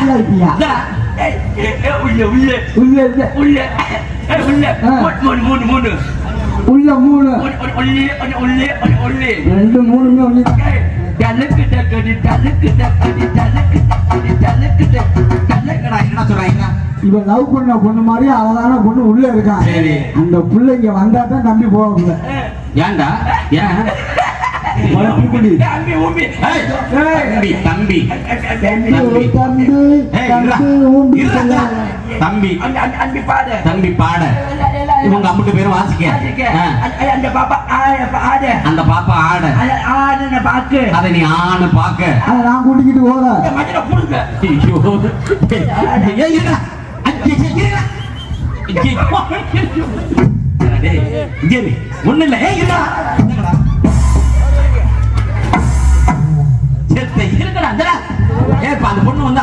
ஆயிட்டியா உள்ள உள்ள உள்ள உள்ள உள்ள மூணு உள்ள மூணு உள்ளே ரெண்டு மூணுமே ஒண்ணு தலக்கு தக்கடி தலக்கு தக்கடி தலக்கு தக்கடி தலக்கு தலக்கடா என்ன சொல்றாங்க இவன் லவ் பண்ண பொண்ணு மாதிரி அழகான பொண்ணு உள்ள இருக்கான். சரி. அந்த பிள்ளைங்க வந்தா தான் நம்பி போகல. ஏன்டா ஏன் தம்பி தம்பி தம்பி தம்பி தம்பி பாட இவங்க அம்முட்டு பேரும் வாசிக்க அந்த பாப்பா ஆட அதை நீ ஆணு பாக்க நான் கூட்டிக்கிட்டு போற ஒண்ணு இல்ல இருக்கடா அந்த பொண்ணு வந்து